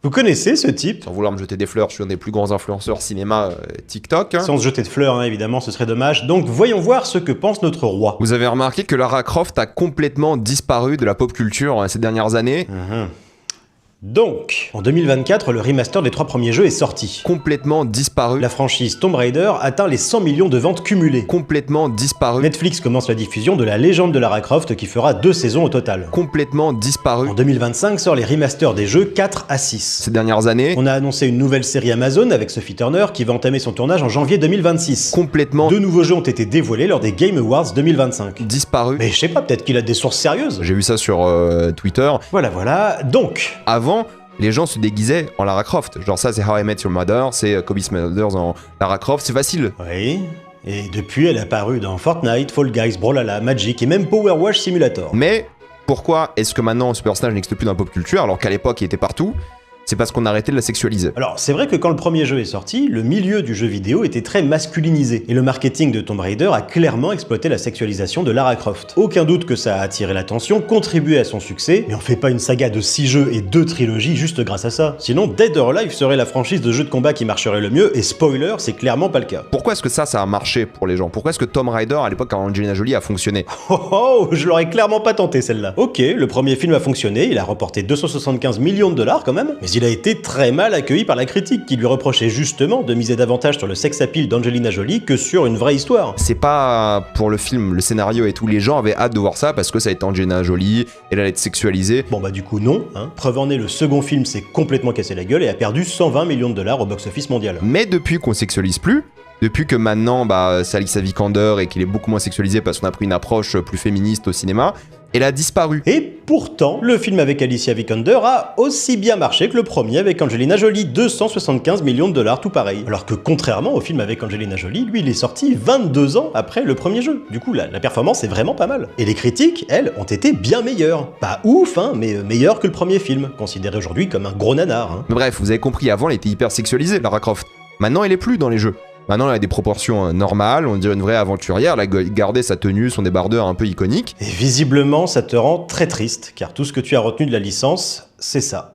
Vous connaissez ce type? Sans vouloir me jeter des fleurs, je suis un des plus grands influenceurs cinéma TikTok. Sans se jeter de fleurs, hein, évidemment, ce serait dommage. Donc voyons voir ce que pense notre roi. Vous avez remarqué que Lara Croft a complètement disparu de la pop culture ces dernières années. Donc, en 2024, le remaster des 3 premiers jeux est sorti. Complètement disparu. La franchise Tomb Raider atteint les 100 millions de ventes cumulées. Complètement disparu. Netflix commence la diffusion de la légende de Lara Croft qui fera 2 saisons au total. Complètement disparu. En 2025 sort les remasters des jeux 4 à 6. Ces dernières années. On a annoncé une nouvelle série Amazon avec Sophie Turner qui va entamer son tournage en janvier 2026. Complètement 2 nouveaux jeux ont été dévoilés lors des Game Awards 2025. disparu. Mais je sais pas, peut-être qu'il a des sources sérieuses. J'ai vu ça sur Twitter. Voilà. Donc, Avant, les gens se déguisaient en Lara Croft. Genre ça, c'est How I Met Your Mother, c'est Kobe Smulders en Lara Croft, c'est facile. oui. Et depuis, elle est apparue dans Fortnite, Fall Guys, Brawlhalla, Magic et même Power Wash Simulator. Mais pourquoi est-ce que maintenant ce personnage n'existe plus dans la pop culture alors qu'à l'époque il était partout? C'est parce qu'on a arrêté de la sexualiser. Alors, c'est vrai que quand le premier jeu est sorti, le milieu du jeu vidéo était très masculinisé, et le marketing de Tomb Raider a clairement exploité la sexualisation de Lara Croft. Aucun doute que ça a attiré l'attention, contribué à son succès, mais on fait pas une saga de 6 jeux et 2 trilogies juste grâce à ça. Sinon, Dead or Alive serait la franchise de jeux de combat qui marcherait le mieux, et spoiler, c'est clairement pas le cas. Pourquoi est-ce que ça a marché pour les gens? Pourquoi est-ce que Tomb Raider, à l'époque, quand Angelina Jolie a fonctionné? Oh, je l'aurais clairement pas tenté celle-là. Ok, le premier film a fonctionné, il a remporté 275 millions de dollars quand même, mais il a été très mal accueilli par la critique qui lui reprochait justement de miser davantage sur le sex appeal d'Angelina Jolie que sur une vraie histoire. C'est pas pour le film, le scénario et tout, les gens avaient hâte de voir ça parce que ça a été Angelina Jolie, elle allait être sexualisée. Bon bah du coup non, hein. Preuve en est, le second film s'est complètement cassé la gueule et a perdu 120 millions de dollars au box-office mondial. Mais depuis qu'on sexualise plus, depuis que maintenant c'est Alicia Vikander et qu'il est beaucoup moins sexualisé parce qu'on a pris une approche plus féministe au cinéma, elle a disparu. Et pourtant, le film avec Alicia Vikander a aussi bien marché que le premier avec Angelina Jolie, 275 millions de dollars tout pareil. Alors que contrairement au film avec Angelina Jolie, lui il est sorti 22 ans après le premier jeu. Du coup la performance est vraiment pas mal. Et les critiques, elles, ont été bien meilleures. Pas ouf, hein, mais meilleures que le premier film, considéré aujourd'hui comme un gros nanar. Hein. Mais bref, vous avez compris, avant elle était hyper sexualisée, Lara Croft. Maintenant elle est plus dans les jeux. Maintenant, elle a des proportions normales, on dirait une vraie aventurière, elle a gardé sa tenue, son débardeur un peu iconique. Et visiblement, ça te rend très triste, car tout ce que tu as retenu de la licence, c'est ça.